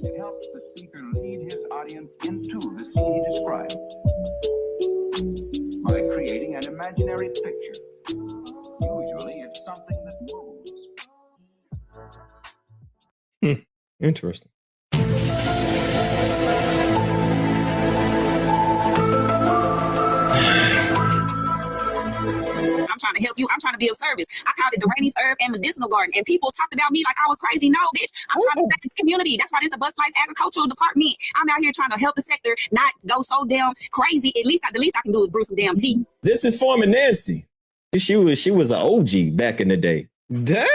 It helps the speaker lead his audience into the scene he describes by creating an imaginary picture. Usually, it's something that moves. Interesting. I'm trying to help you. I'm trying to be of service. I called it the Rainey's Herb and Medicinal Garden, and people talked about me like I was crazy. No, bitch. I'm trying to save the community. That's why this is the Bus Life Agricultural Department. I'm out here trying to help the sector not go so damn crazy. The least I can do is brew some damn tea. This is Farmer Nancy. She was an OG back in the day. Damn.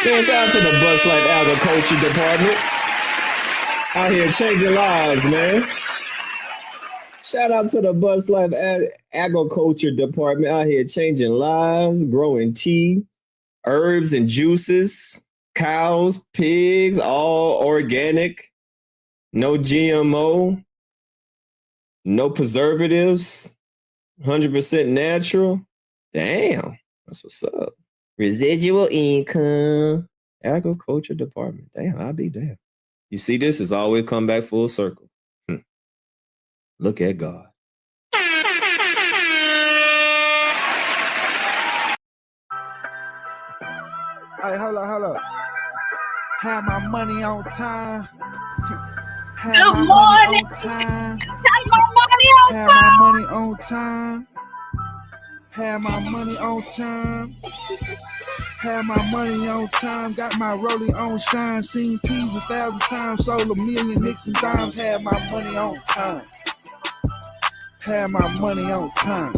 Man, shout out to the Bus Life Agriculture Department. Out here changing lives, man. Shout out to the Bus Life Agriculture Department out here changing lives, growing tea, herbs and juices, cows, pigs, all organic, no GMO, no preservatives, 100% natural. Damn, that's what's up. Residual income, agriculture department. Damn, I'll be damn. You see, this has always come back full circle. Look at God. Hey, hold up. Have my money on time. Good morning. Have my money on time. Have my money on time. Have my money on time. Got my rollie on shine. Seen P's 1,000 times. Sold $1 million nicks and dimes. Have my money on time. Have my money on time.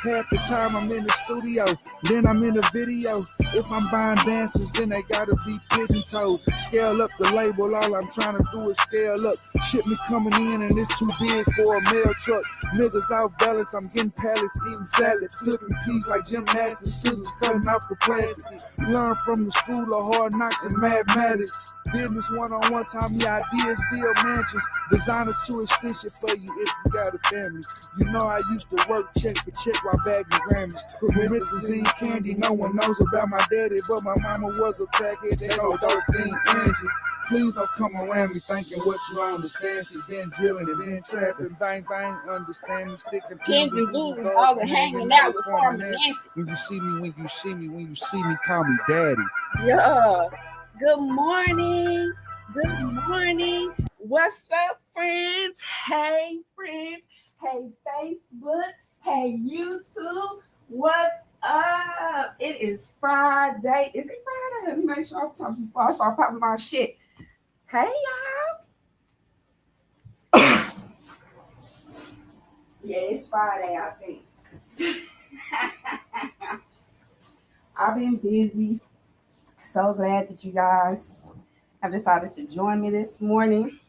Half the time I'm in the studio, then I'm in the video. If I'm buying dances, then they gotta be pigeon-toed. Scale up the label, all I'm trying to do is scale up. Shipment coming in and it's too big for a mail truck. Niggas out balance, I'm getting pallets, eating salads, flipping peas like gymnastics, scissors cutting off the plastic. Learn from the school of hard knocks and mathematics. Business one-on-one, taught me ideas, build mansions. Designer too expensive for you if you got a family. You know I used to work check for check while bagging Grammys. Promethazine candy, no one knows about my daddy, but my mama was a crackhead. They know dope fiend Angie. Please don't come around me thinking what you understand. She been drilling and then trapping, bang bang, understanding, sticking Pins and booties, all the hanging out with Farmer Nancy. When you see me, call me daddy. Yeah. Good morning. What's up, friends? Hey, friends. Hey, Facebook. Hey, YouTube. What's up? It is Friday. Is it Friday? Let me make sure I'm talking before I start popping my shit. Hey, y'all. Yeah, it's Friday, I think. I've been busy. So glad that you guys have decided to join me this morning.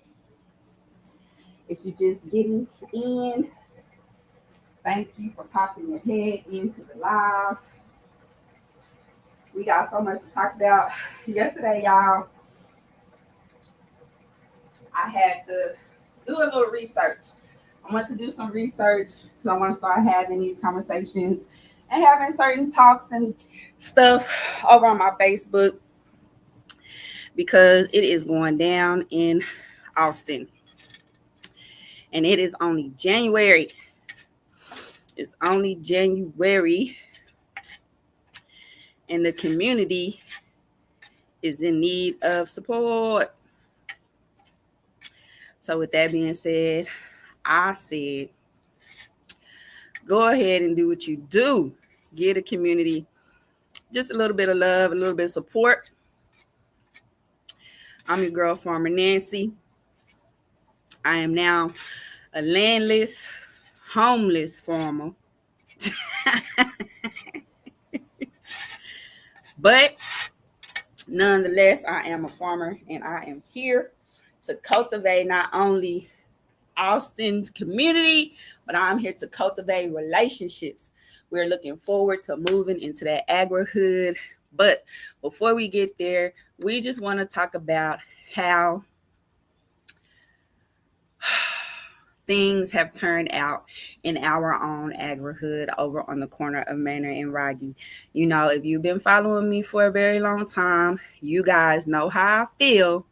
If you're just getting in, thank you for popping your head into the live. We got so much to talk about. Yesterday, y'all, I had to do a little research. I want to do some research because I want to start having these conversations and having certain talks and stuff over on my Facebook because it is going down in Austin. And it is only January. It's only January. And the community is in need of support. So with that being said, I said, go ahead and do what you do. Give the community just a little bit of love, a little bit of support. I'm your girl, Farmer Nancy. I am now a landless, homeless farmer. But nonetheless, I am a farmer and I am here to cultivate not only Austin's community, but I'm here to cultivate relationships. We're looking forward to moving into that agri-hood. But before we get there, we just want to talk about how things have turned out in our own agri-hood over on the corner of Manor and Raggy. You know, if you've been following me for a very long time, you guys know how I feel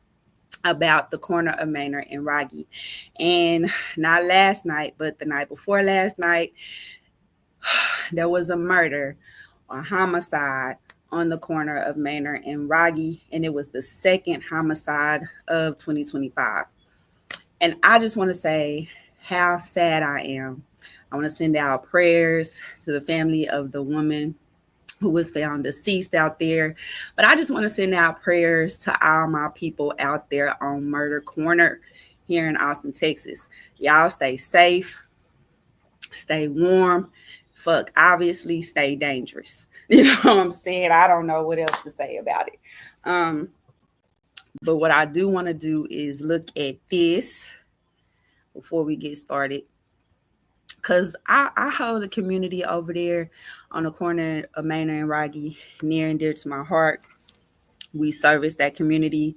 about the corner of Manor and Raggy. And not last night, but the night before last night, there was a murder, a homicide on the corner of Manor and Raggy, and it was the second homicide of 2025. And I just want to say how sad I am. I want to send out prayers to the family of the woman who was found deceased out there. But I just want to send out prayers to all my people out there on Murder Corner here in Austin, Texas. Y'all stay safe, stay warm, obviously stay dangerous. You know what I'm saying? I don't know what else to say about it. But what I do want to do is look at this before we get started, because I hold the community over there on the corner of Manor and Raggy near and dear to my heart. We serviced that community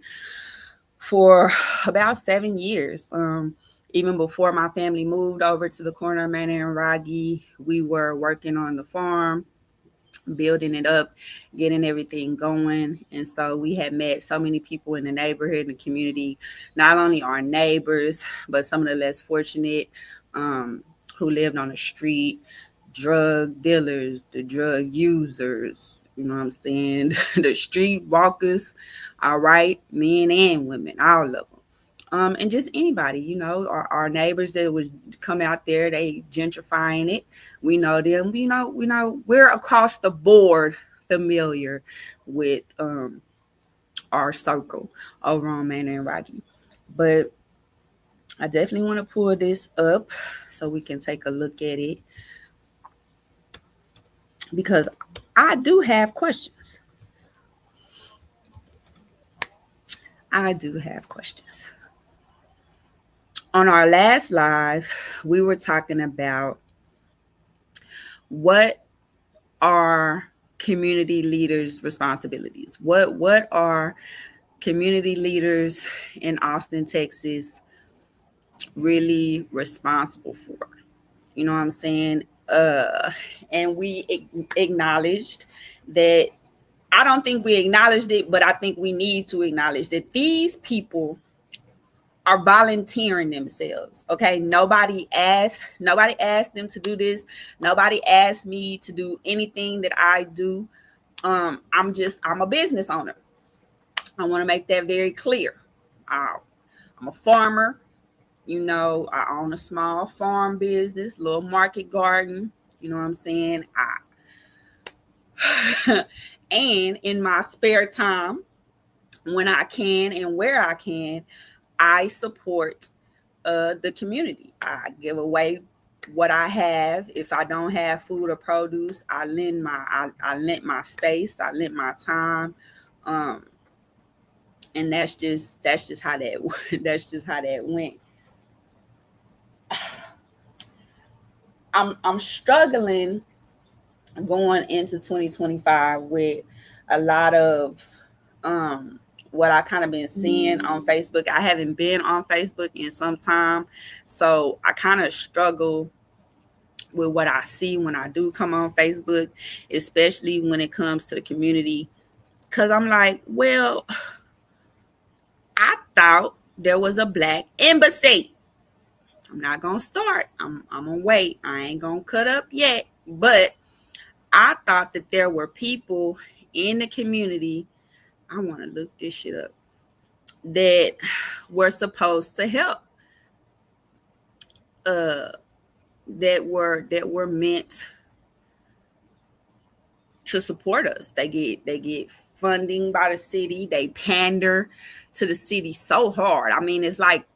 for about 7 years. Even before my family moved over to the corner of Manor and Raggy, we were working on the farm, building it up, getting everything going. And so we had met so many people in the neighborhood and the community, not only our neighbors, but some of the less fortunate who lived on the street, drug dealers, the drug users, you know what I'm saying, the street walkers, all right, men and women, all of them. And just anybody, you know, our neighbors that would come out there, they gentrifying it. We know them, we know we're across the board familiar with our circle over on Manor and Raggy. But I definitely want to pull this up so we can take a look at it, because I do have questions. I do have questions. On our last live, we were talking about what are community leaders' responsibilities. What are community leaders in Austin, Texas really responsible for? You know what I'm saying? And we acknowledged that. I don't think we acknowledged it, but I think we need to acknowledge that these people are volunteering themselves. Okay. Nobody asked them to do this. Nobody asked me to do anything that I do. I'm a business owner. I want to make that very clear. I'm a farmer. You know, I own a small farm business, little market garden. You know what I'm saying? And in my spare time, when I can and where I can, I support the community. I give away what I have. If I don't have food or produce, I lend my space, I lend my time, and that's just how that went. I'm struggling going into 2025 with a lot of what I kind of been seeing on Facebook. I haven't been on Facebook in some time, so I kind of struggle with what I see when I do come on Facebook, especially when it comes to the community, because I'm like, well, I thought there was a Black embassy. I'm not gonna start. I'm gonna wait. I ain't gonna cut up yet, but I thought that there were people in the community, I want to look this shit up, that were supposed to help, that were meant to support us. They get funding by the city. They pander to the city so hard. I mean, it's like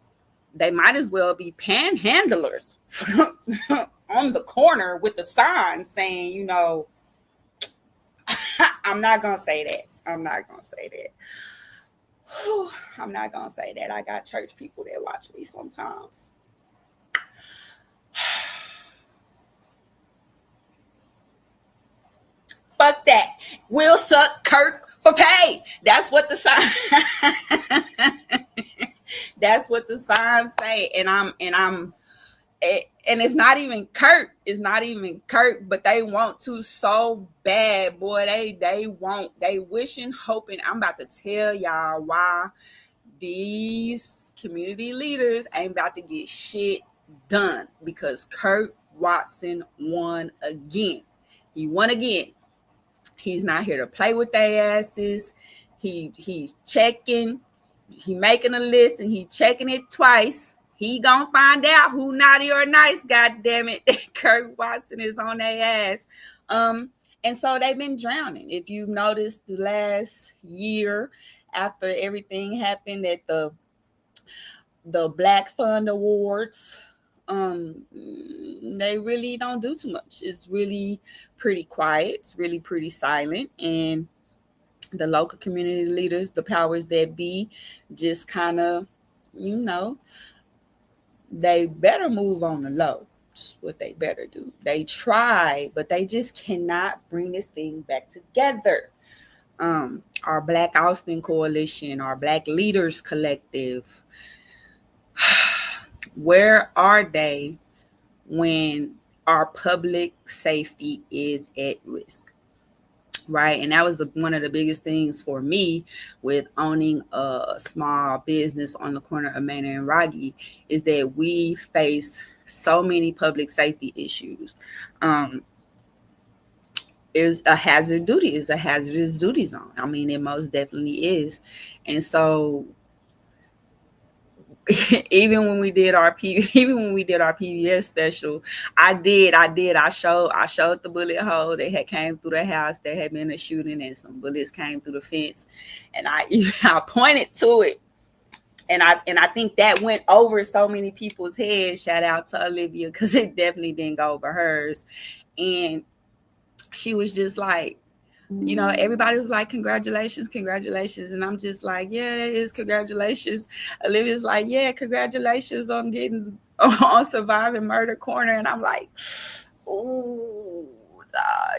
they might as well be panhandlers on the corner with the sign saying, you know, I'm not going to say that. I'm not going to say that. I got church people that watch me sometimes. Fuck that. We'll suck Kirk for pay. That's what the sign. That's what the signs say. And I'm and it's not even Kirk. It's not even Kirk, but they want to so bad, boy. They wishing, hoping. I'm about to tell y'all why these community leaders ain't about to get shit done, because Kirk Watson won again. He won again. He's not here to play with their asses. He's checking. He making a list and he checking it twice. He gonna find out who naughty or nice. God damn it, Kirk Watson is on their ass. And so they've been drowning. If you've noticed, the last year after everything happened at the Black Fund Awards, they really don't do too much. It's really pretty quiet. It's really pretty silent. And the local community leaders, the powers that be, just kind of, they better move on the low. That's what they better do. They try, but they just cannot bring this thing back together. Our Black Austin Coalition, our Black Leaders Collective, where are they when our public safety is at risk? Right. And that was one of the biggest things for me with owning a small business on the corner of Manor and Raggi, is that we face so many public safety issues. Is a hazard duty, is a hazardous duty zone. I mean, it most definitely is. And so even when we did our PBS special, I showed the bullet hole that had came through the house. There had been a shooting and some bullets came through the fence, and I pointed to it, and I think that went over so many people's heads. Shout out to Olivia, because it definitely didn't go over hers. And she was just like, everybody was like, congratulations. And I'm just like, yeah, it is congratulations. Olivia's like, yeah, congratulations on getting on Surviving Murder Corner. And I'm like, ooh,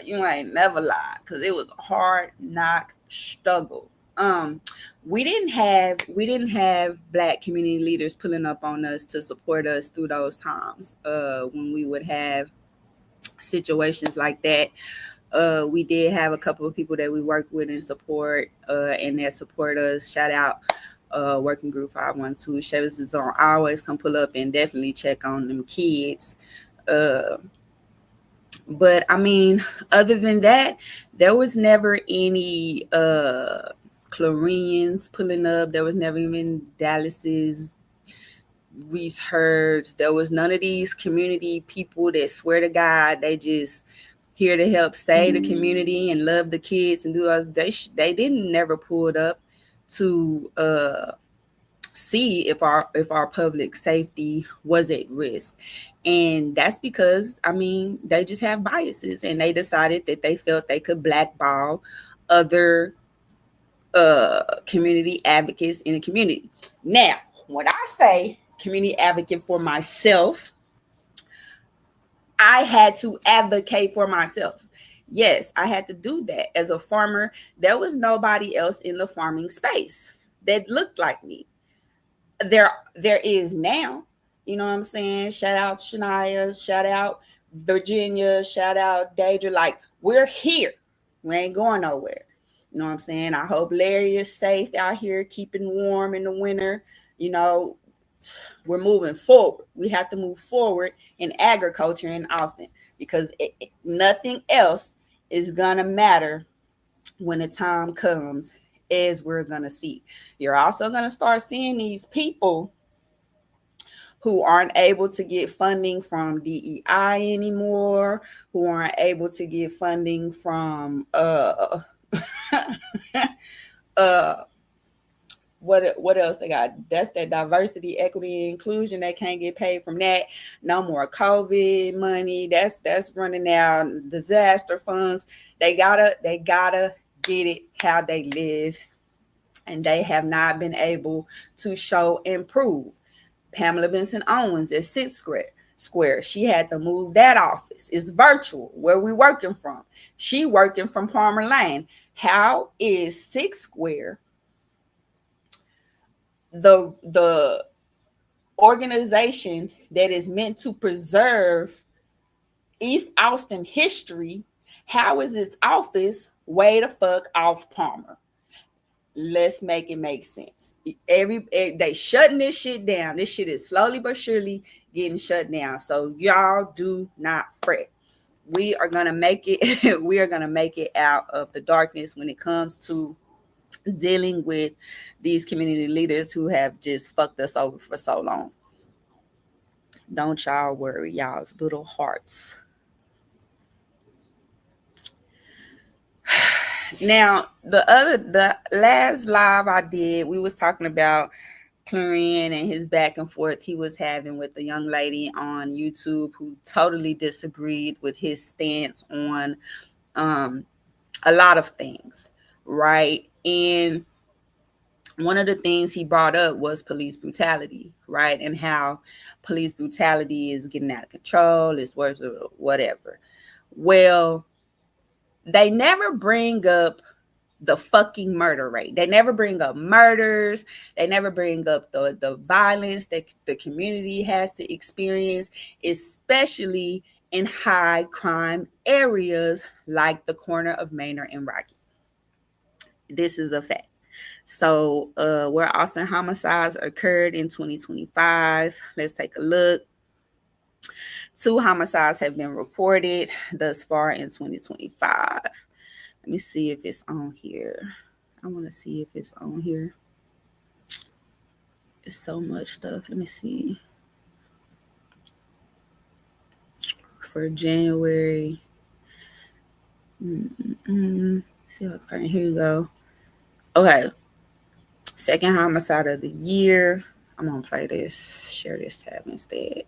you ain't never lied, because it was a hard knock struggle. We didn't have Black community leaders pulling up on us to support us through those times when we would have situations like that. We did have a couple of people that we work with and support, and that support us. Shout out Working Group 512. Chevis is on. I always come pull up and definitely check on them kids. But I mean, other than that, there was never any Clarions pulling up. There was never even Dallas's, Reese Hurds. There was none of these community people that swear to God they just here to help save the community and love the kids and do us. They didn't never pulled up to see if our public safety was at risk. And that's because, I mean, they just have biases, and they decided that they felt they could blackball other community advocates in the community. Now, when I say community advocate for myself, I had to advocate for myself. Yes, I had to do that. As a farmer, there was nobody else in the farming space that looked like me. There is now, you know what I'm saying? Shout out Shania, shout out Virginia, shout out Deidre. Like, we're here. We ain't going nowhere. You know what I'm saying? I hope Larry is safe out here, keeping warm in the winter. We're moving forward. We have to move forward in agriculture in Austin, because nothing else is going to matter when the time comes, as we're going to see. You're also going to start seeing these people who aren't able to get funding from DEI anymore, who aren't able to get funding from what else they got? That's that diversity, equity, and inclusion. They can't get paid from that. No more COVID money. That's running out. Disaster funds. They gotta get it how they live, and they have not been able to show improve. Pamela Benson Owens at 6th Square. She had to move that office. It's virtual. Where we working from? She working from Palmer Lane. How is 6th Square the organization that is meant to preserve East Austin history, how is its office way the fuck off Palmer? Let's make it make sense. They shutting this shit down. This shit is slowly but surely getting shut down. So y'all do not fret. We are gonna make it. We are gonna make it out of the darkness when it comes to dealing with these community leaders who have just fucked us over for so long. Don't y'all worry, y'all's little hearts. Now, the last live I did, we was talking about Clarion and his back and forth he was having with the young lady on YouTube who totally disagreed with his stance on a lot of things, right? And one of the things he brought up was police brutality, right? And how police brutality is getting out of control, it's worse or whatever. Well, they never bring up the fucking murder rate. They never bring up murders. They never bring up the violence that the community has to experience, especially in high crime areas like the corner of Manor and Rocky. This is a fact. So where Austin homicides occurred in 2025, let's take a look. 2 homicides have been reported thus far in 2025. Let me see if it's on here. I want to see if it's on here. It's so much stuff. Let me see. For January. See what part. Here you go. Okay. Second homicide of the year. I'm going to play this. Share this tab instead.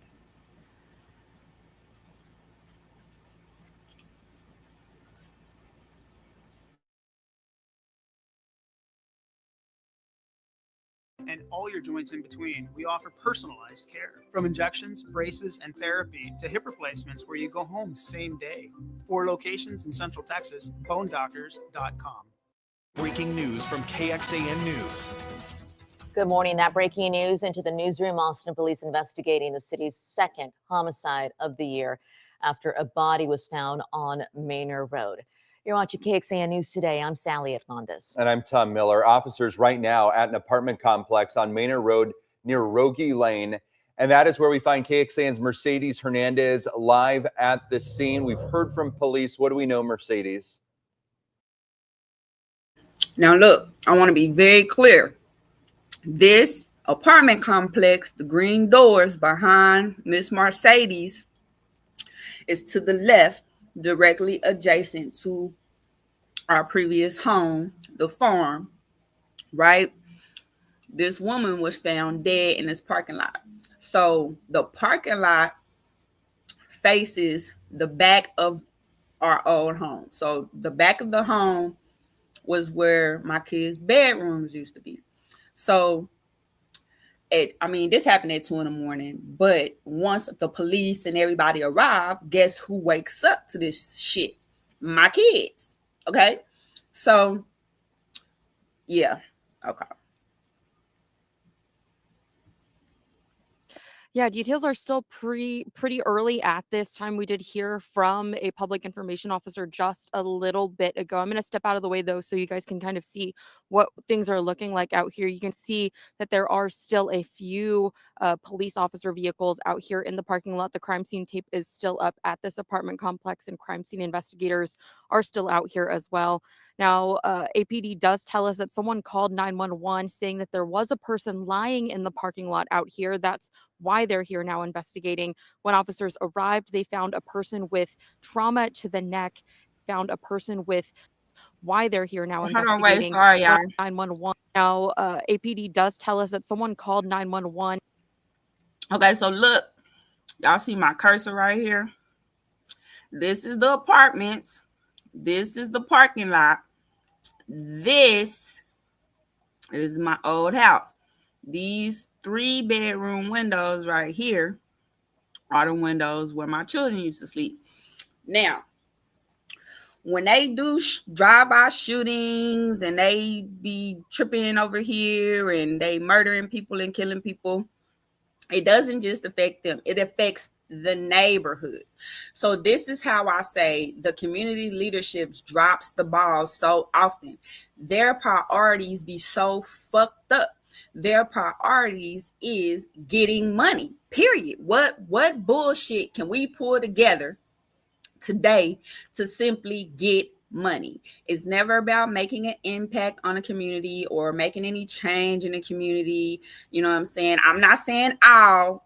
And all your joints in between. We offer personalized care, from injections, braces, and therapy to hip replacements where you go home same day. 4 locations in Central Texas, bonedoctors.com. Breaking news from KXAN News. Good morning. That breaking news into the newsroom. Austin police investigating the city's second homicide of the year after a body was found on Manor Road. You're watching KXAN News Today. I'm Sally Hernandez. And I'm Tom Miller. Officers right now at an apartment complex on Manor Road near Rogie Lane. And that is where we find KXAN's Mercedes Hernandez live at the scene. We've heard from police. What do we know, Mercedes? Now, look, I want to be very clear. This apartment complex, the green doors behind Miss Mercedes, is to the left, directly adjacent to our previous home, the farm, right? This woman was found dead in this parking lot. So the parking lot faces the back of our old home. So the back of the home was where my kids' bedrooms used to be. So this happened at 2 a.m, but once the police and everybody arrive, guess who wakes up to this shit? My kids. Okay. So yeah. Okay. Yeah, details are still pretty early at this time. We did hear from a public information officer just a little bit ago. I'm going to step out of the way, though, so you guys can kind of see what things are looking like out here. You can see that there are still a few police officer vehicles out here in the parking lot. The crime scene tape is still up at this apartment complex, and crime scene investigators are still out here as well. Now, APD does tell us that someone called 911 saying that there was a person lying in the parking lot out here. That's why they're here now investigating. When officers arrived, they found a person with trauma to the neck, found a person with why they're here now investigating. Hold on, wait, sorry, y'all. 911. Now, APD does tell us that someone called 911. Okay, so look, y'all see my cursor right here? This is the apartments. This is the parking lot. This is my old house. These 3-bedroom windows right here are the windows where my children used to sleep. Now, when they do drive-by shootings and they be tripping over here and they murdering people and killing people, It doesn't just affect them, it affects the neighborhood. So this is how I say the community leaderships drops the ball so often. Their priorities be so fucked up. Their priorities is getting money. Period. What bullshit can we pull together today to simply get money? It's never about making an impact on a community or making any change in the community. You know what I'm saying? I'm not saying all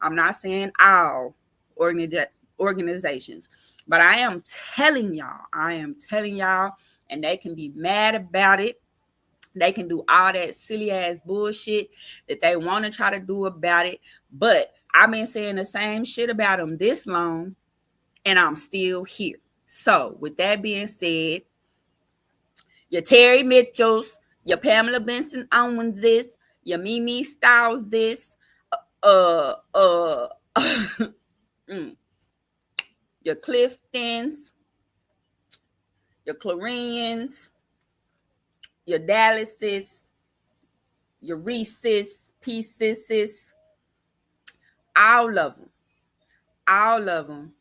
organizations, but I am telling y'all, and they can be mad about it. They can do all that silly ass bullshit that they want to try to do about it. But I've been saying the same shit about them this long, and I'm still here. So with that being said, your Terry Mitchells, your Pamela Benson Owenses, your Mimi Styleses, your Cliftons, your Clarions, your Dallases, your Reese's, Pieces, all of them.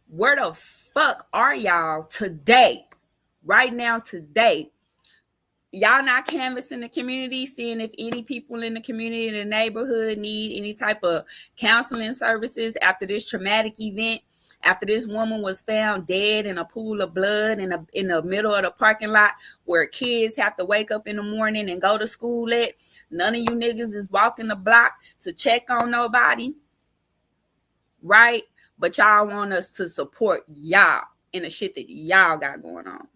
Where the fuck are y'all today? Right now, today. Y'all not canvassing the community, seeing if any people in the community, in the neighborhood need any type of counseling services after this traumatic event, after this woman was found dead in a pool of blood in the middle of the parking lot where kids have to wake up in the morning and go to school at. None of you niggas is walking the block to check on nobody, right? But y'all want us to support y'all in the shit that y'all got going on.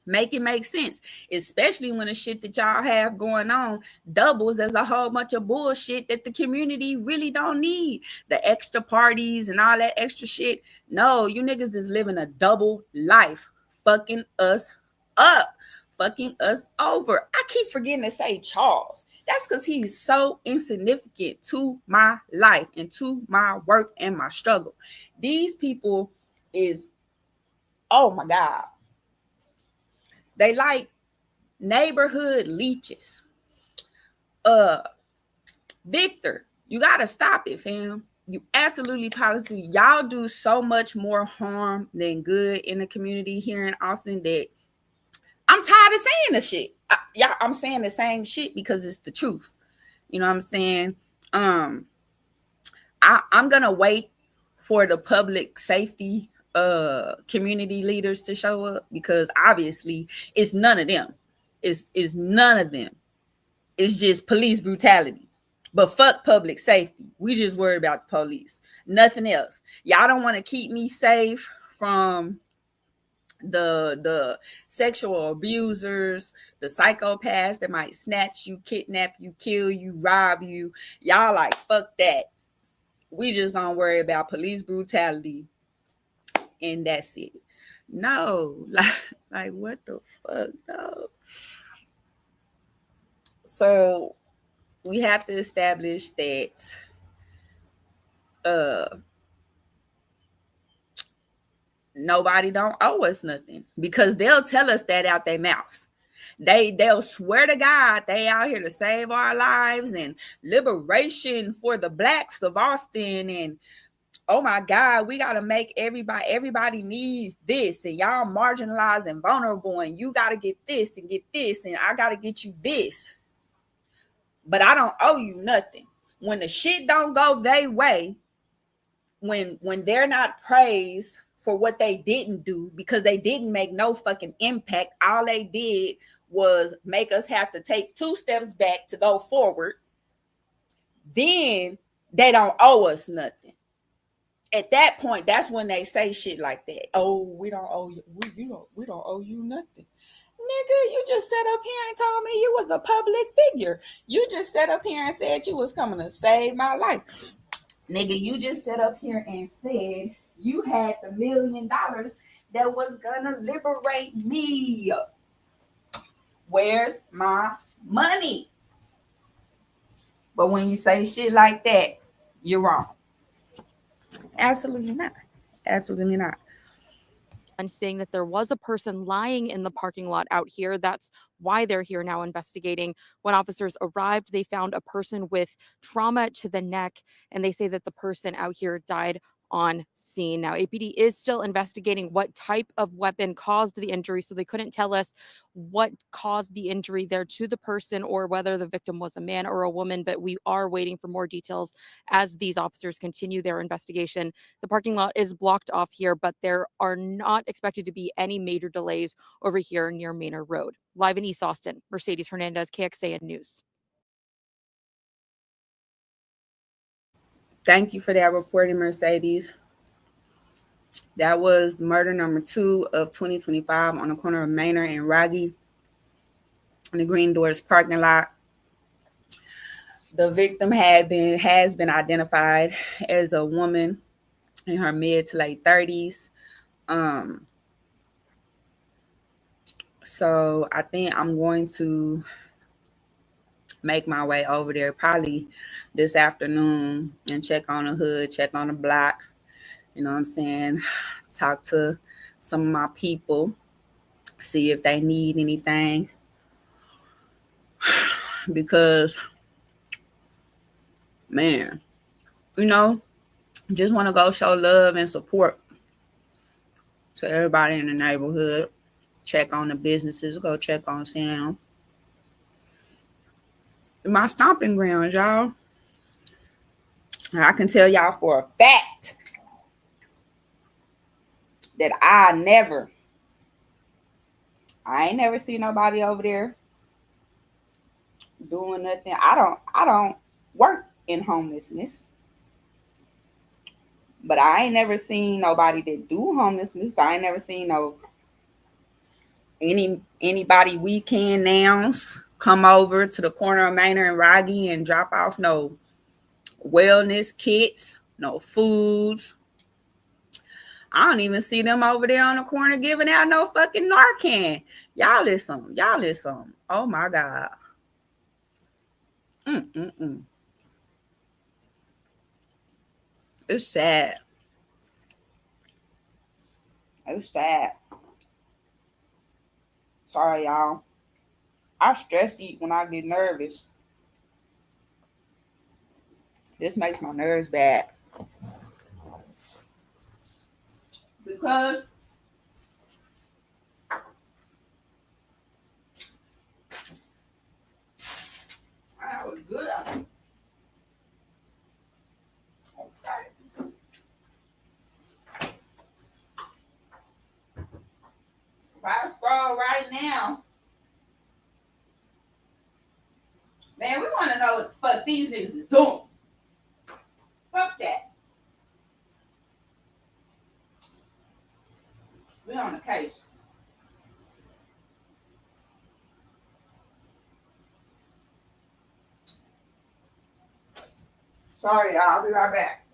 Make it make sense, especially when the shit that y'all have going on doubles as a whole bunch of bullshit that the community really don't need. The extra parties and all that extra shit. No, you niggas is living a double life, fucking us up, fucking us over. I keep forgetting to say Charles. That's because he's so insignificant to my life and to my work and my struggle. These people is, oh my God. They like neighborhood leeches. Victor, you gotta stop it, fam. You absolutely positively. Y'all do so much more harm than good in the community here in Austin that I'm tired of saying the shit. I'm saying the same shit because it's the truth. You know what I'm saying? I'm gonna wait for the public safety community leaders to show up, because obviously it's none of them. It's none of them. It's just police brutality. But fuck public safety. We just worry about the police. Nothing else. Y'all don't want to keep me safe from the sexual abusers, the psychopaths that might snatch you, kidnap you, kill you, rob you. Y'all like, fuck that. We just gonna worry about police brutality and that's it. No, like what the fuck? No. So we have to establish that nobody don't owe us nothing, because they'll tell us that out their mouths. They'll swear to God they out here to save our lives and liberation for the blacks of Austin, and oh my God, we got to make everybody needs this, and y'all marginalized and vulnerable, and you got to get this, and I got to get you this. But I don't owe you nothing. When the shit don't go their way, when they're not praised for what they didn't do, because they didn't make no fucking impact, all they did was make us have to take 2 steps back to go forward, then they don't owe us nothing. At that point, that's when they say shit like that. Oh, we don't owe you. We don't owe you nothing. Nigga, you just sat up here and told me you was a public figure. You just sat up here and said you was coming to save my life. Nigga, you just sat up here and said you had the $1 million that was gonna liberate me. Where's my money? But when you say shit like that, you're wrong. Absolutely not. Absolutely not. and saying that there was a person lying in the parking lot out here. That's why they're here now investigating. When officers arrived, they found a person with trauma to the neck, and they say that the person out here died on scene. Now, APD is still investigating what type of weapon caused the injury, so they couldn't tell us what caused the injury there to the person or whether the victim was a man or a woman, but we are waiting for more details as these officers continue their investigation. The parking lot is blocked off here, but there are not expected to be any major delays over here near Manor Road. Live in East Austin, Mercedes Hernandez, KXAN News. Thank you for that reporting, Mercedes. That was murder number 2 of 2025 on the corner of Manor and Raggy in the Green Doors parking lot. The victim has been identified as a woman in her mid to late 30s. So I think I'm going to make my way over there probably this afternoon and check on the hood, check on the block, you know what I'm saying, talk to some of my people, see if they need anything, because, man, you know, just want to go show love and support to everybody in the neighborhood, check on the businesses, go check on Sam. My stomping grounds, y'all. I can tell y'all for a fact that I ain't never seen nobody over there doing nothing. I don't work in homelessness, but I ain't never seen nobody that do homelessness. I ain't never seen anybody weekend nouns come over to the corner of Manor and Raggy and drop off no wellness kits, no foods. I don't even see them over there on the corner giving out no fucking Narcan. Y'all listen. Oh my God. It's sad. It's sad. Sorry, y'all. I stress eat when I get nervous. This makes my nerves bad. Because that was good. Okay. If I scroll right now, man, we want to know what the fuck these niggas is doing. Fuck that. We on the case. Sorry, y'all. I'll be right back.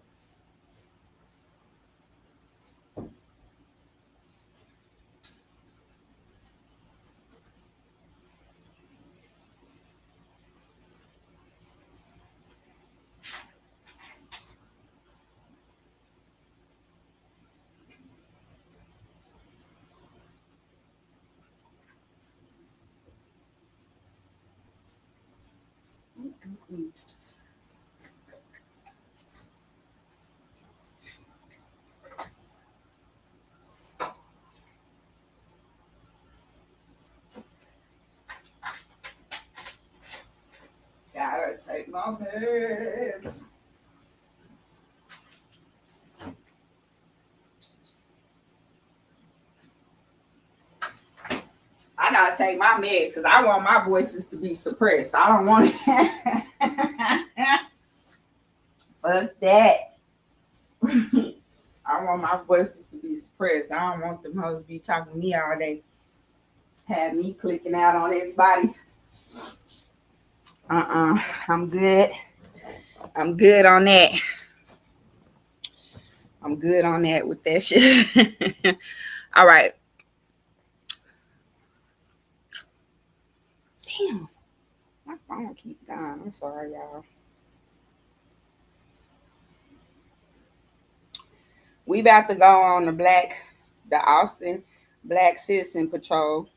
Gotta take my meds. I gotta take my meds because I want my voices to be suppressed. I don't want it. Fuck that. I want my voices to be suppressed. I don't want them hoes to be talking to me all day. Have me clicking out on everybody. I'm good. I'm good on that. I'm good on that with that shit. All right. Damn. My phone keep going. I'm sorry, y'all. We about to go on the Black the Austin Black Citizen Patrol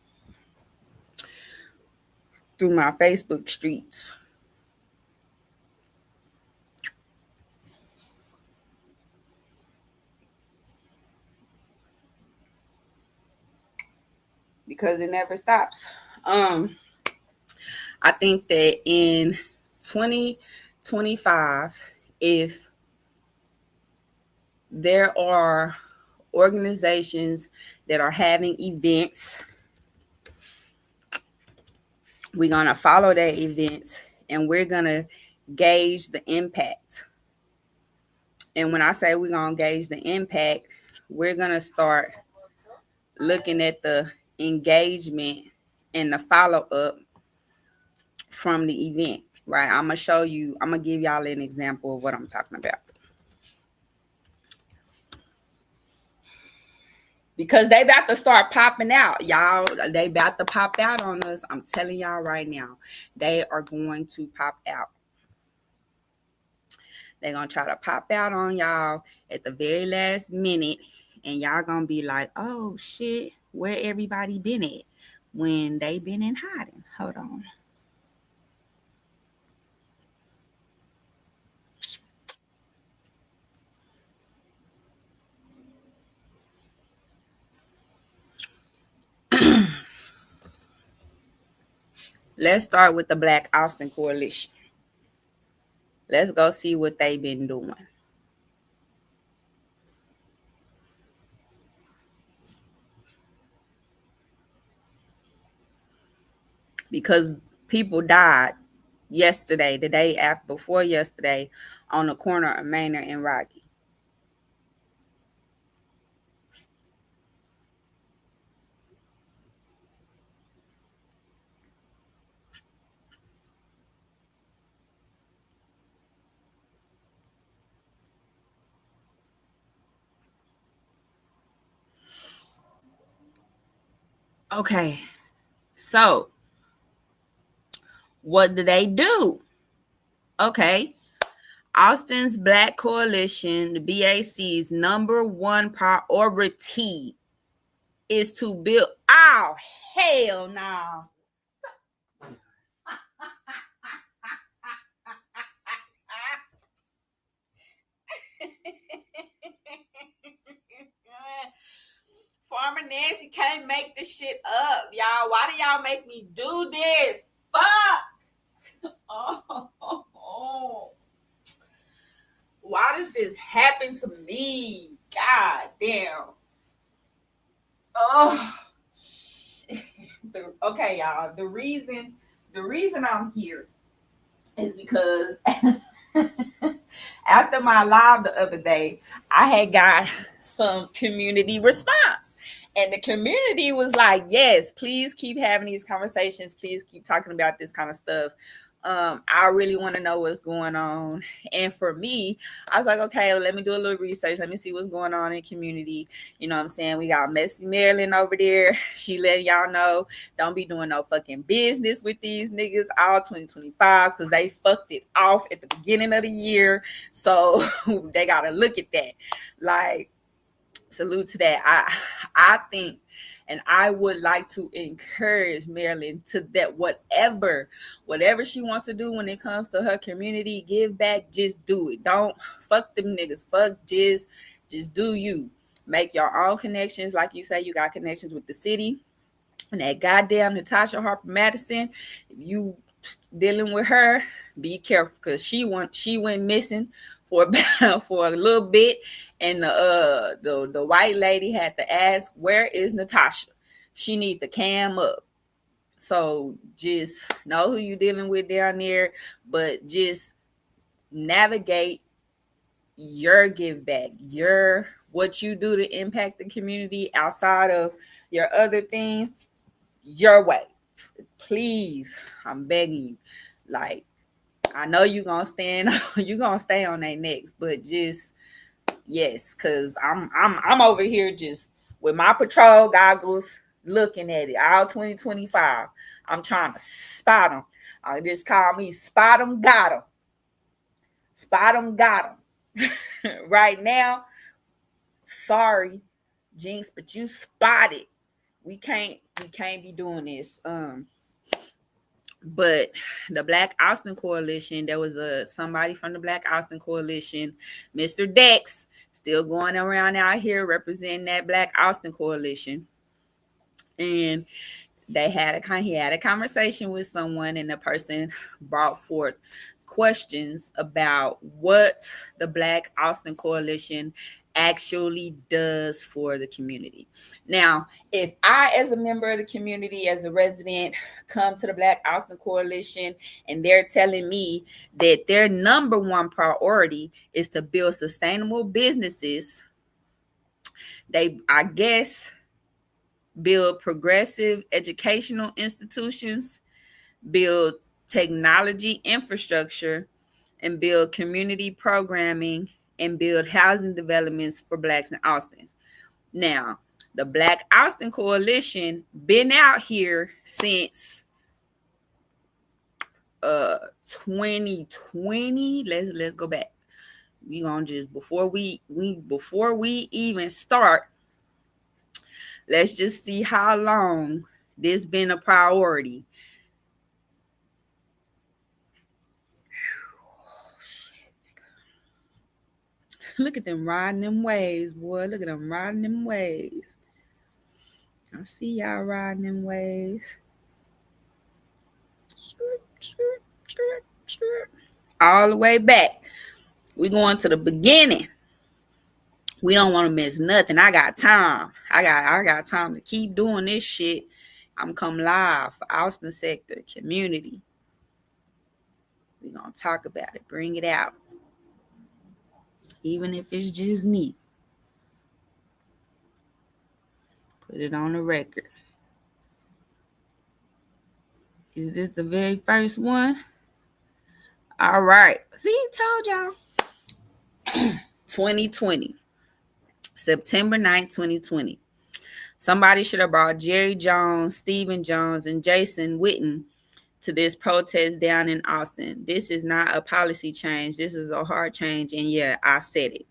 through my Facebook streets. Because it never stops. I think that in 2025, if there are organizations that are having events, we're going to follow their events and we're going to gauge the impact. And when I say we're going to gauge the impact, we're going to start looking at the engagement and the follow-up from the event, right? I'm going to give y'all an example of what I'm talking about. Because they about to start popping out, y'all. They about to pop out on us. I'm telling y'all right now, they are going to pop out. They're going to try to pop out on y'all at the very last minute. And y'all going to be like, oh, shit, where everybody been at? When they been in hiding. Hold on. Let's start with the Black Austin Coalition. Let's go see what they've been doing. Because people died yesterday, the day after, before yesterday, on the corner of Manor and Rocky. Okay, so what do they do? Okay, Austin's Black Coalition, the BAC's number one priority is to build. Oh, hell no. Farmer Nancy can't make this shit up, y'all. Why do y'all make me do this? Fuck. Oh. Why does this happen to me? God damn. Oh. Okay, y'all. The reason I'm here is because after my live the other day, I had got some community response. And the community was like, yes, please keep having these conversations. Please keep talking about this kind of stuff. I really want to know what's going on. And for me, I was like, okay, well, let me do a little research. Let me see what's going on in the community. You know what I'm saying? We got Messy Marilyn over there. She letting y'all know, don't be doing no fucking business with these niggas all 2025 because they fucked it off at the beginning of the year. So they got to look at that. Like, salute to that. I think, and I would like to encourage Marilyn to that whatever she wants to do when it comes to her community, give back, just do it. Don't fuck them niggas. Fuck just do you. Make your own connections. Like you say, you got connections with the city. And that goddamn Natasha Harper Madison, if you dealing with her, be careful because she went missing for a little bit, and the white lady had to ask, where is Natasha? She need the cam up. So just know who you dealing with down there, but just navigate your give back, what you do to impact the community outside of your other things, your way. Please, I'm begging you. Like, I know you're gonna stay on their necks, but just yes, because I'm over here just with my patrol goggles looking at it all 2025. I'm trying to spot them. I just call me Spot 'em, Got 'em. Spot 'em, got 'em. Right now, sorry, Jinx, but you spotted. We can't be doing this. But the Black Austin Coalition, there was somebody from the Black Austin Coalition, Mr. Dex, still going around out here representing that Black Austin Coalition. And he had a conversation with someone, and the person brought forth questions about what the Black Austin Coalition actually does for the community. Now, if I, as a member of the community, as a resident, come to the Black Austin Coalition and they're telling me that their number one priority is to build sustainable businesses, they, I guess, build progressive educational institutions, build technology infrastructure, and build community programming, and build housing developments for Blacks in Austin. Now, the Black Austin Coalition been out here since 2020. Let's go back. We gonna just before we even start, let's just see how long this been a priority. Look at them riding them waves, boy. Look at them riding them waves. I see y'all riding them waves. All the way back. We going to the beginning. We don't want to miss nothing. I got time. I got time to keep doing this shit. I'm come live for Austin sector community. We're going to talk about it. Bring it out. Even if it's just me. Put it on the record. Is this the very first one? All right. See, told y'all. 2020. September 9th, 2020. Somebody should have brought Jerry Jones, Stephen Jones, and Jason Witten to this protest down in Austin. This is not a policy change. This is a hard change. And yeah, I said it.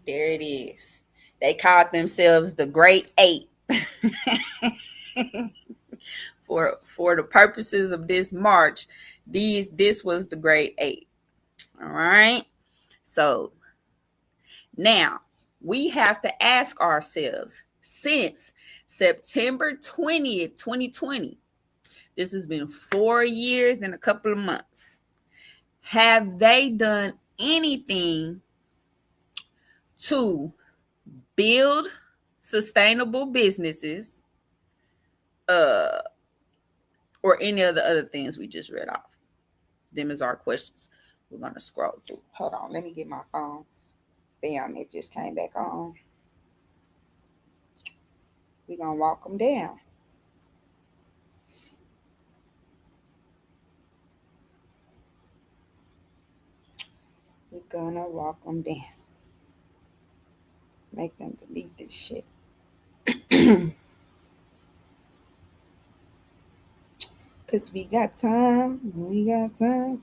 There it is. They called themselves the Great Eight. For the purposes of this march, this was the Great Eight. All right. So now we have to ask ourselves, since September 20th, 2020, this has been 4 years and a couple of months. Have they done anything to build sustainable businesses, or any of the other things we just read off? Them is our questions. We're going to scroll through. Hold on. Let me get my phone. Bam, it just came back on. We're going to walk them down. We're going to walk them down. Make them delete this shit. Because we got time. We got time.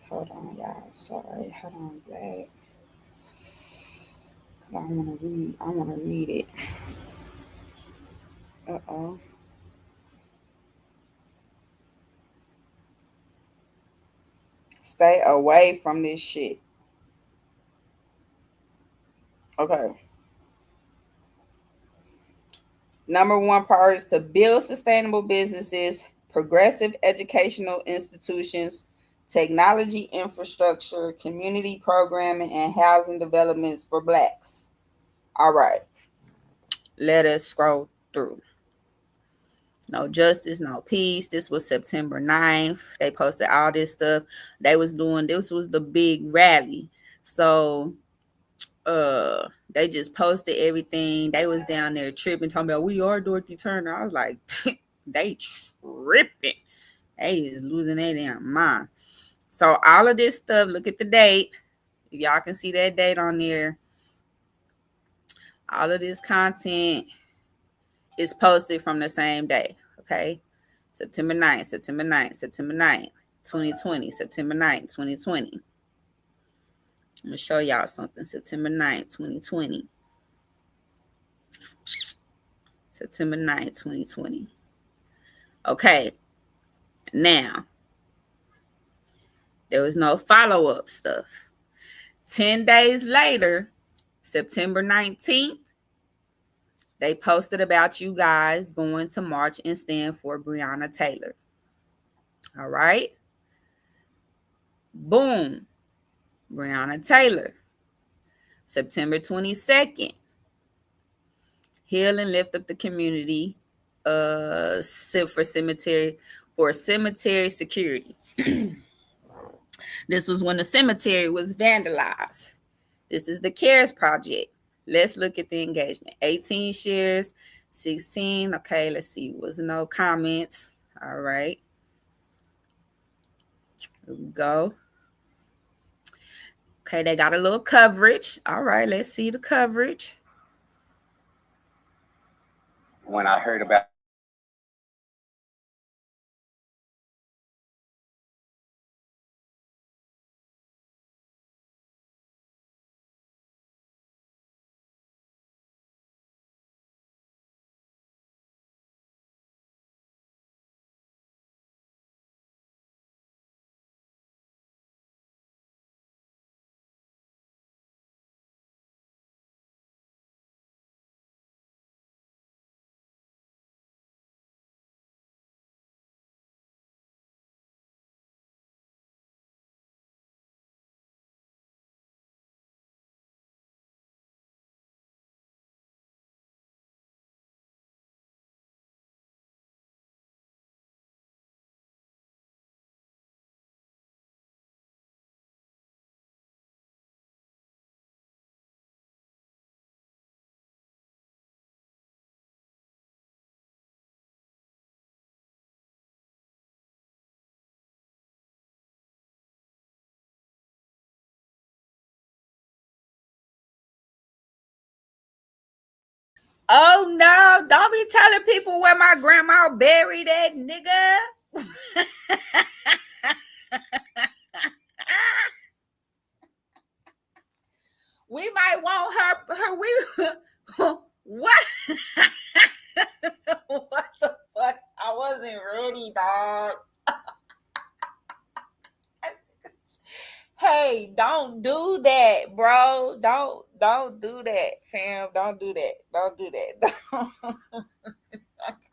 Hold on, y'all. Sorry. Hold on, Black. I want to read it. Uh-oh. Stay away from this shit. Okay. Number one priority is to build sustainable businesses, progressive educational institutions, technology infrastructure, community programming, and housing developments for Blacks. All right. Let us scroll through. No justice, no peace. This was September 9th. They posted all this stuff. This was the big rally. So they just posted everything. They was down there tripping, talking about we are Dorothy Turner. I was like, they tripping. They is losing their damn mind. So all of this stuff, look at the date. If y'all can see that date on there. All of this content is posted from the same day. Okay. September 9th, 2020, September 9th, 2020. I'm going to show y'all something. September 9th, 2020. September 9th, 2020. Okay. Now, there was no follow-up stuff. 10 days later, September 19th, they posted about you guys going to march and stand for Breonna Taylor. All right. Boom. Breonna Taylor. September 22nd. Heal and lift up the community for cemetery security. This was when the cemetery was vandalized. This is the CARES project. Let's look at the engagement. 18 shares, 16. Okay, let's see. Was no comments. All right. Here we go. Okay, they got a little coverage. All right, let's see the coverage. When I heard about Oh no, don't be telling people where my grandma buried that nigga. We might want her what? What the fuck? I wasn't ready, dog. Hey, don't do that, bro. Don't do that, fam. Don't do that. Don't do that.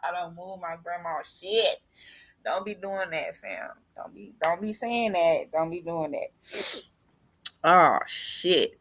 I don't move my grandma's shit. Don't be doing that, fam. Don't be saying that. Don't be doing that. Oh shit.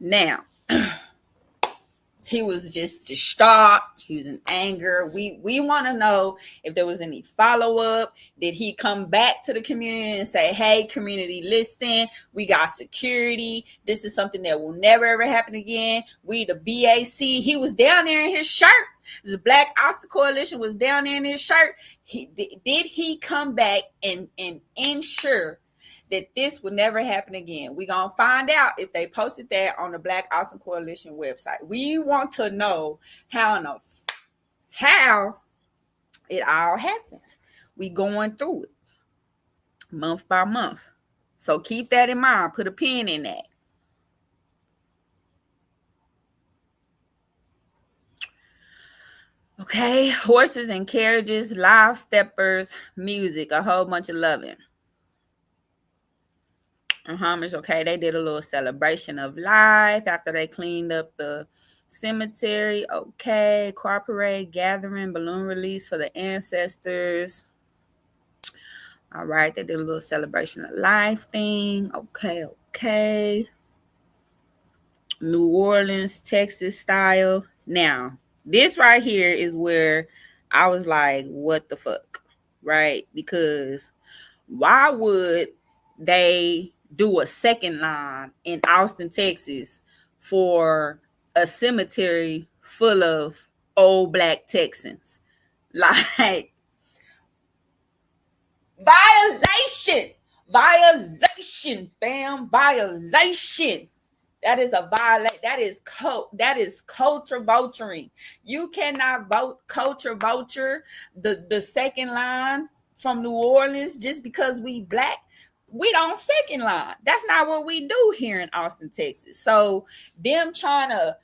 Now, he was just distraught. He was in anger. We want to know if there was any follow-up. Did he come back to the community and say, hey, community, listen, we got security. This is something that will never, ever happen again. We the BAC. He was down there in his shirt. The Black Obstacle Coalition was down there in his shirt. Did he come back and ensure that this will never happen again? We're going to find out if they posted that on the Black Obstacle Coalition website. We want to know how it all happens. We going through it month by month. So keep that in mind. Put a pin in that. Okay, horses and carriages, live steppers, music, a whole bunch of loving. Homage, okay, they did a little celebration of life after they cleaned up the Cemetery, okay. Car parade, gathering, balloon release for the ancestors. All right, they did a little celebration of life thing. Okay. New Orleans, Texas style. Now, this right here is where I was like, what the fuck? Right? Because why would they do a second line in Austin, Texas for a cemetery full of old black Texans? Like, violation, fam, violation. That is a violate. That is culture vulturing. You cannot vote culture vulture the second line from New Orleans just because we black. We don't second line. That's not what we do here in Austin, Texas. So them trying to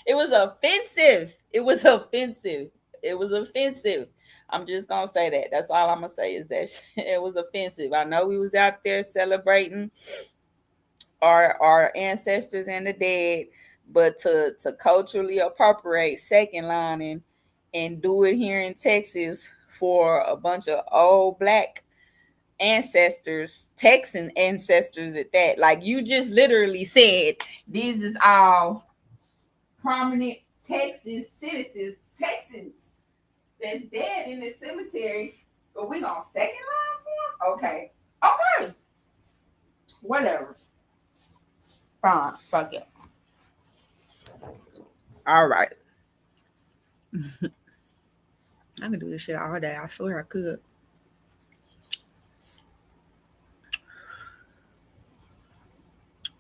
it was offensive. I'm just gonna say that. That's all I'm gonna say is that it was offensive. I know we was out there celebrating our ancestors and the dead, but to culturally appropriate second line and do it here in Texas for a bunch of old black ancestors, Texan ancestors at that. Like, you just literally said these is all prominent Texas citizens, Texans that's dead in the cemetery, but we gonna second line for them? Okay. Whatever. Fine. Fuck it. All right. I can do this shit all day. I swear I could.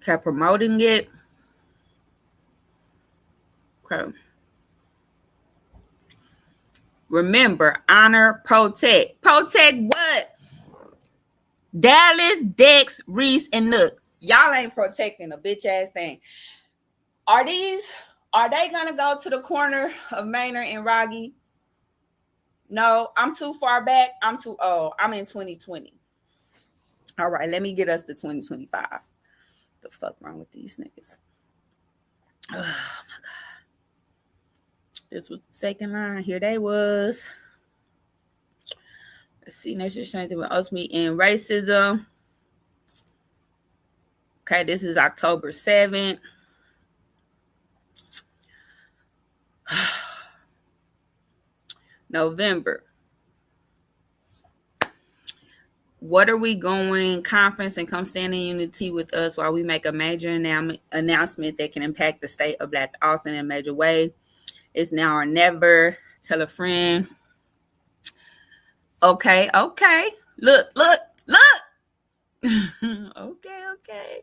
Okay, promoting it. Okay. Remember, honor, protect. Protect what? Dallas, Dex, Reese, and Nook. Y'all ain't protecting a bitch ass thing. Are they gonna go to the corner of Maynard and Rogge? No, I'm too far back. I'm too old. I'm in 2020. All right, let me get us to 2025. The fuck wrong with these niggas? Oh my god. This was the second line. Here they was. Let's see. Next year's changing with us meet in racism. Okay, this is October 7th. November. What are we going? Conference and come stand in unity with us while we make a major announcement that can impact the state of Black Austin in a major way. It's now or never. Tell a friend. Okay. Look. Okay.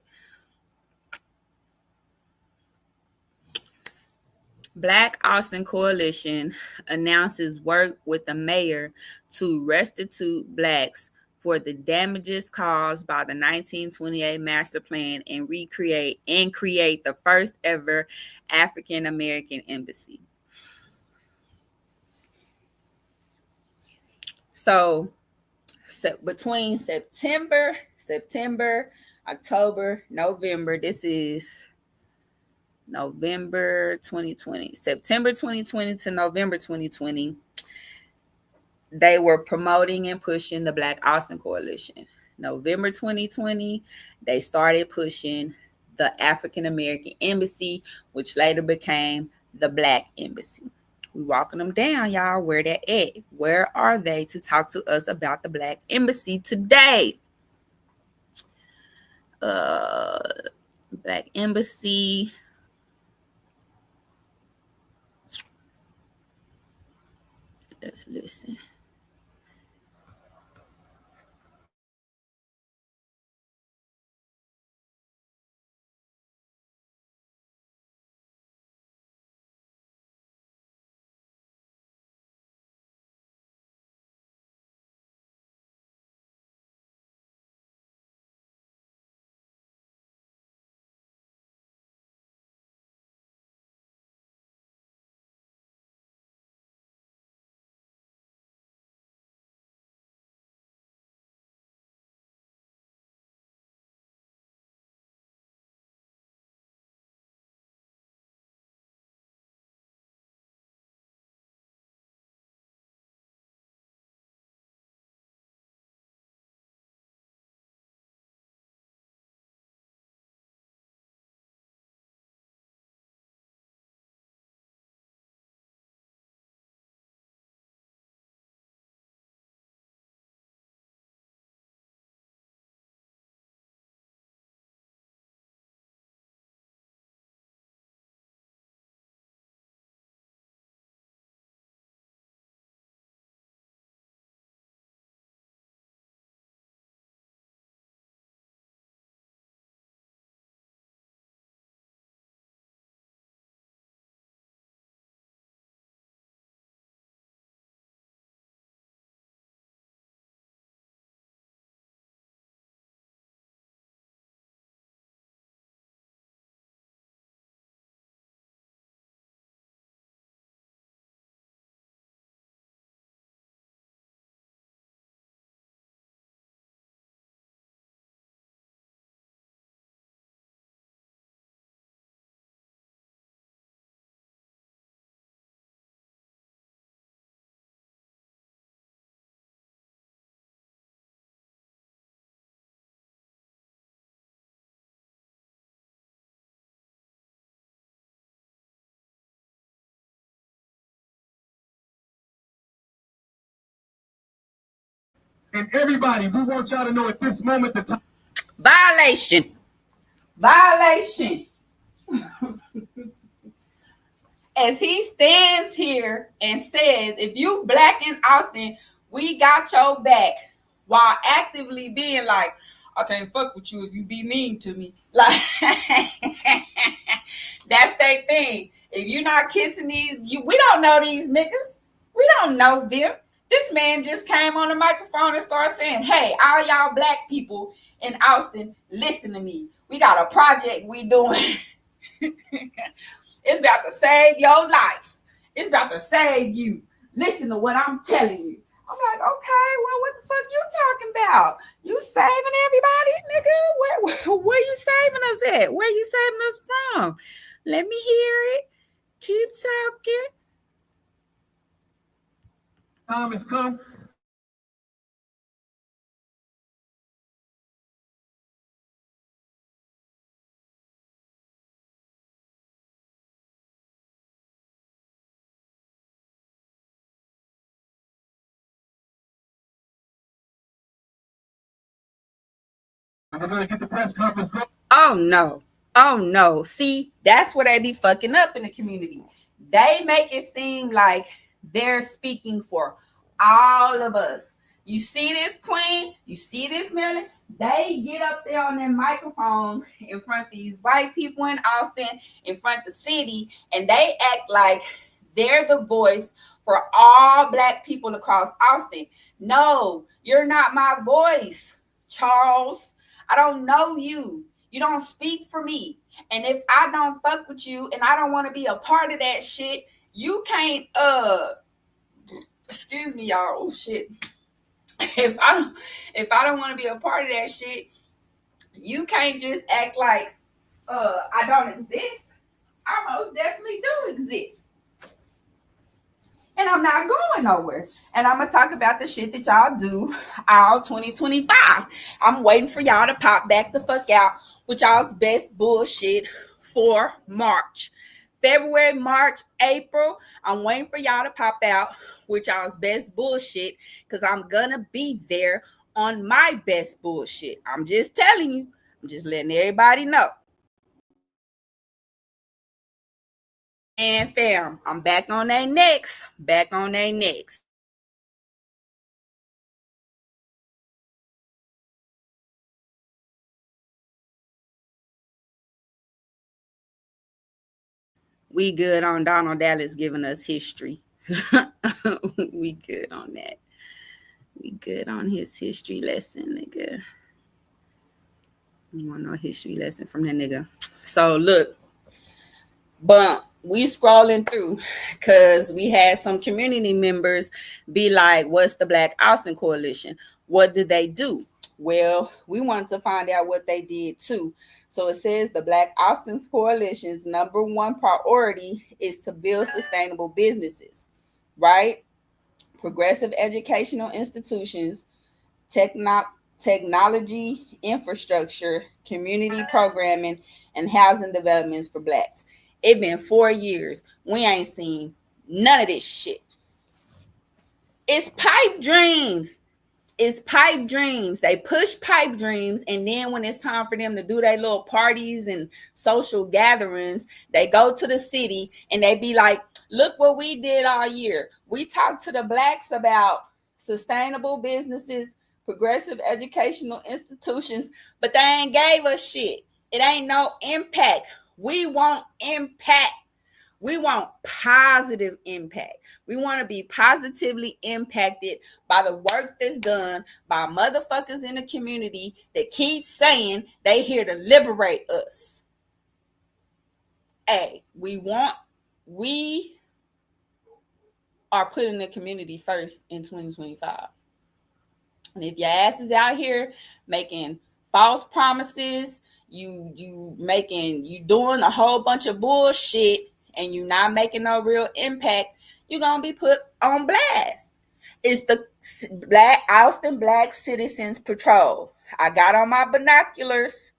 Black Austin Coalition announces work with the mayor to restitute blacks for the damages caused by the 1928 master plan and create the first ever African American embassy. So between September, October, November, this is November 2020, September 2020 to November 2020, they were promoting and pushing the Black Austin Coalition. November 2020, they started pushing the African American Embassy, which later became the Black Embassy. We walking them down, y'all. Where they at? Where are they to talk to us about the Black Embassy today? Black Embassy. Let's listen. And everybody, we want y'all to know at this moment the time. Violation. Violation. As he stands here and says, if you black in Austin, we got your back, while actively being like, I can't fuck with you if you be mean to me. Like, that's their thing. If you're not kissing these, we don't know these niggas. We don't know them. This man just came on the microphone and started saying, hey, all y'all black people in Austin, listen to me. We got a project we doing. It's about to save your life. It's about to save you. Listen to what I'm telling you. I'm like, okay, well, what the fuck you talking about? You saving everybody, nigga? Where you saving us at? Where you saving us from? Let me hear it. Keep talking. Time has come. We're gonna get the press conference going. Oh no. Oh no. See, that's where they be fucking up in the community. They make it seem like they're speaking for all of us. You see this queen, you see this Marilyn, they get up there on their microphones in front of these white people in Austin, in front of the city, and they act like they're the voice for all black people across Austin. No, you're not my voice, Charles. I don't know you. You don't speak for me. And if I don't fuck with you and I don't want to be a part of that shit, you can't excuse me, y'all. Oh shit. If I don't want to be a part of that shit, you can't just act like I don't exist. I most definitely do exist. And I'm not going nowhere. And I'm going to talk about the shit that y'all do all 2025. I'm waiting for y'all to pop back the fuck out with y'all's best bullshit for March. February, March, April, I'm waiting for y'all to pop out with y'all's best bullshit because I'm going to be there on my best bullshit. I'm just telling you. I'm just letting everybody know. And fam, I'm back on their necks. Back on their necks. We good on Donald Dallas giving us history. We good on that. We good on his history lesson, nigga. You want no history lesson from that nigga. So look, but we scrolling through because we had some community members be like, what's the Black Austin Coalition? What did they do? Well, we wanted to find out what they did too. So it says the Black Austin Coalition's number one priority is to build sustainable businesses, right? Progressive educational institutions, technology infrastructure, community programming, and housing developments for Blacks. It's been 4 years. We ain't seen none of this shit. It's pipe dreams. It's pipe dreams. They push pipe dreams, and then when it's time for them to do their little parties and social gatherings, they go to the city and they be like, look what we did all year. We talked to the Blacks about sustainable businesses, progressive educational institutions, but they ain't gave us shit. It ain't no impact. We want impact. We want positive impact. We want to be positively impacted by the work that's done by motherfuckers in the community that keep saying they here to liberate us. Hey, we are putting the community first in 2025. And if your ass is out here making false promises, you doing a whole bunch of bullshit, and you're not making no real impact, you're going to be put on blast. It's the Austin Black Citizens Patrol. I got on my binoculars,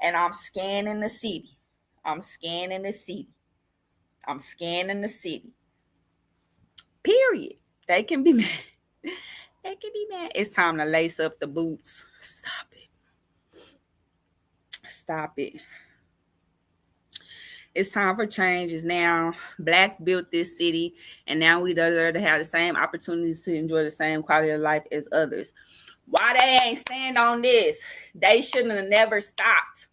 and I'm scanning the city. Period. They can be mad. Ekity man. It's time to lace up the boots. Stop it. Stop it. It's time for changes now. Blacks built this city, and now we deserve to have the same opportunities to enjoy the same quality of life as others. Why they ain't stand on this? They shouldn't have never stopped.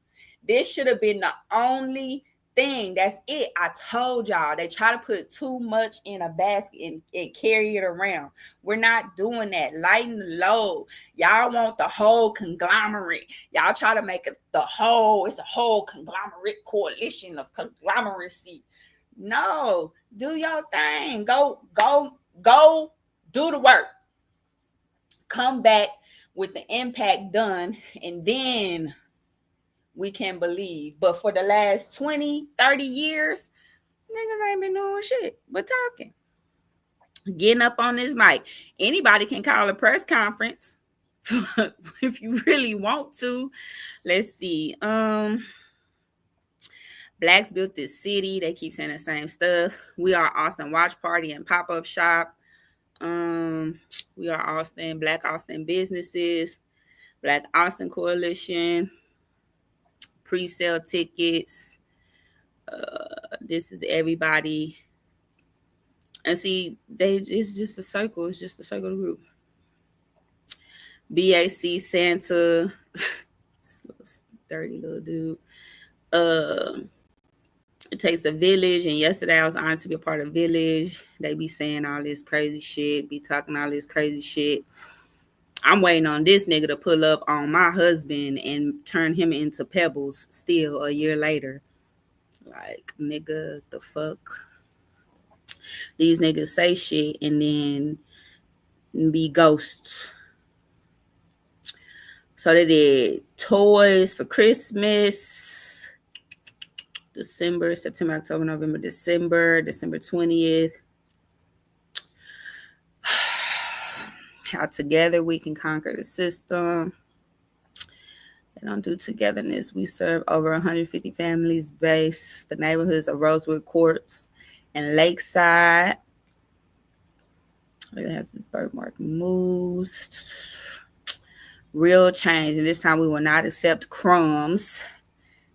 This should have been the only thing. That's it. I told y'all. They try to put too much in a basket and carry it around. We're not doing that. Lighten the load. Y'all want the whole conglomerate. Y'all try to make it it's a whole conglomerate coalition of conglomeracy. No, do your thing. Go do the work. Come back with the impact done, and then we can believe. But for the last 20, 30 years, niggas ain't been doing shit but talking. Getting up on this mic. Anybody can call a press conference if you really want to. Let's see. Blacks built this city. They keep saying the same stuff. We are Austin Watch Party and Pop-Up Shop. We are Austin, Black Austin Businesses, Black Austin Coalition, pre-sale tickets. This is everybody. And see, it's just a circle. It's just a circle group. BAC Santa, dirty little dude. It takes a village, and yesterday I was honored to be a part of Village. They be saying all this crazy shit, be talking all this crazy shit. I'm waiting on this nigga to pull up on my husband and turn him into pebbles still a year later. Like, nigga, the fuck? These niggas say shit and then be ghosts. So they did toys for Christmas. December, September, October, November, December 20th. How together we can conquer the system. They don't do togetherness. We serve over 150 families based the neighborhoods of Rosewood Courts and Lakeside. It has this birthmark moves. Real change. And this time we will not accept crumbs.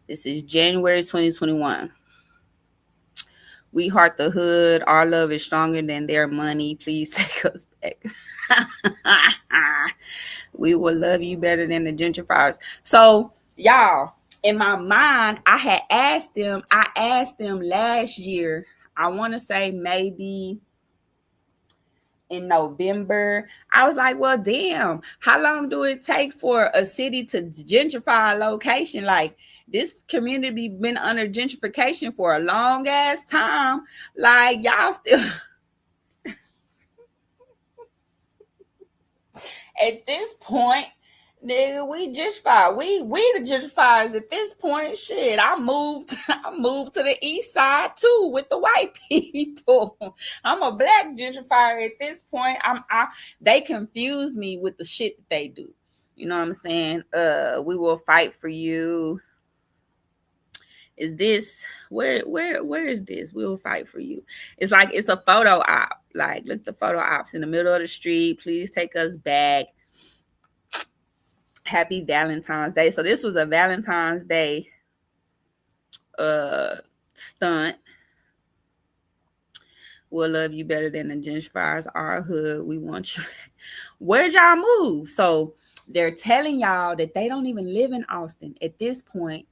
This is January 2021. We heart the hood. Our love is stronger than their money. Please take us back. We will love you better than the gentrifiers. So, y'all, in my mind, I asked them last year, I want to say maybe in November. I was like, well, damn, how long do it take for a city to gentrify a location? Like, this community been under gentrification for a long ass time. Like, y'all still at this point, nigga, we gentrified. We the gentrifiers at this point. Shit, I moved to the east side too with the white people. I'm a black gentrifier at this point. They confuse me with the shit that they do. You know what I'm saying? We will fight for you. Is this where is this? We will fight for you. It's like it's a photo op. Like, look, the photo ops in the middle of the street. Please take us back. Happy Valentine's Day. So this was a Valentine's Day stunt. We'll love you better than the gentrifiers. Our hood. We want you. Where'd y'all move? So they're telling y'all that they don't even live in Austin at this point.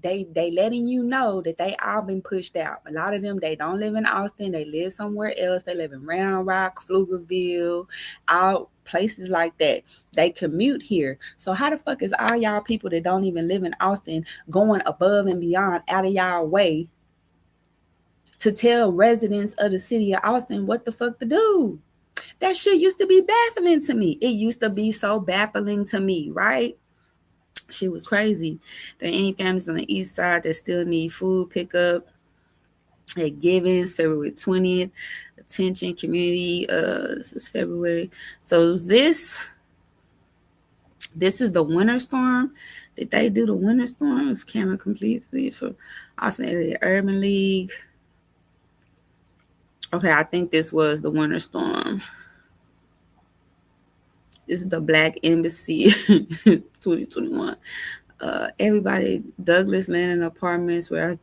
They letting you know that they all been pushed out. A lot of them, they don't live in Austin. They live somewhere else. They live in Round Rock, Pflugerville, all places like that. They commute here. So how the fuck is all y'all people that don't even live in Austin going above and beyond out of y'all way to tell residents of the city of Austin what the fuck to do? That shit used to be baffling to me. It used to be so baffling to me, right? Shit was crazy. There are any families on the east side that still need food pickup at Givens, February 20th. Attention community. This is February. So this is the winter storm. Did they do the winter storm? It's camera completely for Austin Area Urban League. Okay, I think this was the winter storm. This is the Black Embassy 2021. Everybody, Douglas Landing Apartments, where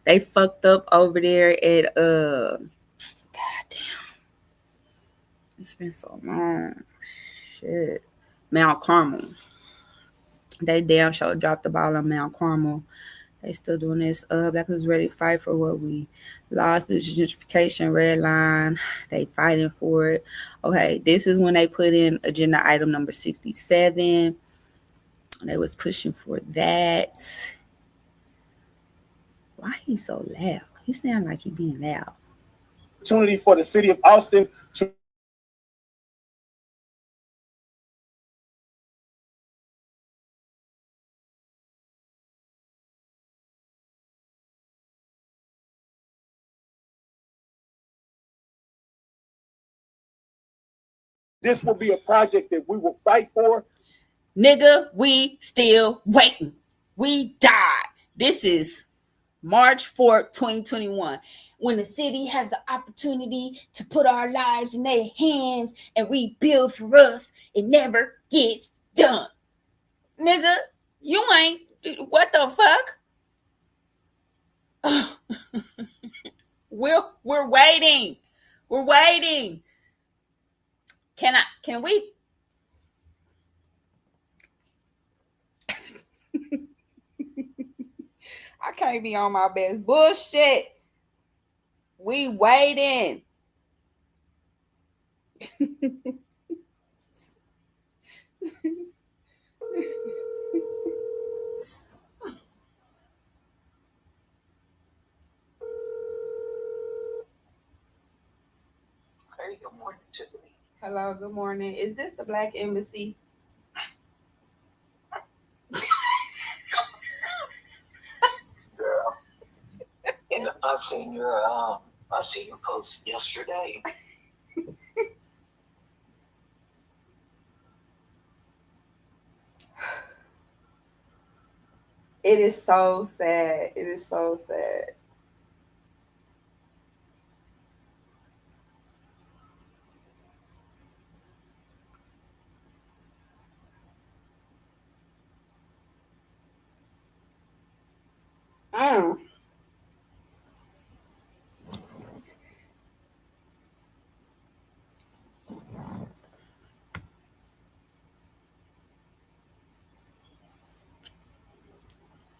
they fucked up over there at goddamn. It's been so long. Shit. Mount Carmel. They damn sure dropped the ball on Mount Carmel. They still doing this. Black is ready to fight for what we lost. The gentrification red line. They fighting for it. Okay, this is when they put in agenda item number 67. They was pushing for that. Why he so loud? He sound like he being loud. Opportunity for the city of Austin to this will be a project that we will fight for. Nigga, we still waiting. We died. This is March 4th, 2021. When the city has the opportunity to put our lives in their hands and we build for us, it never gets done. Nigga, you ain't, what the fuck? We're waiting. We're waiting. Can we? I can't be on my best bullshit. We waiting. Hey, good morning, Tiffany. Hello, good morning. Is this the Black Embassy? Girl, and I seen your post yesterday. It is so sad. It is so sad.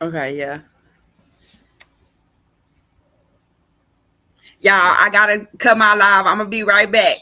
Okay, yeah. Y'all, I gotta cut my live. I'm gonna be right back.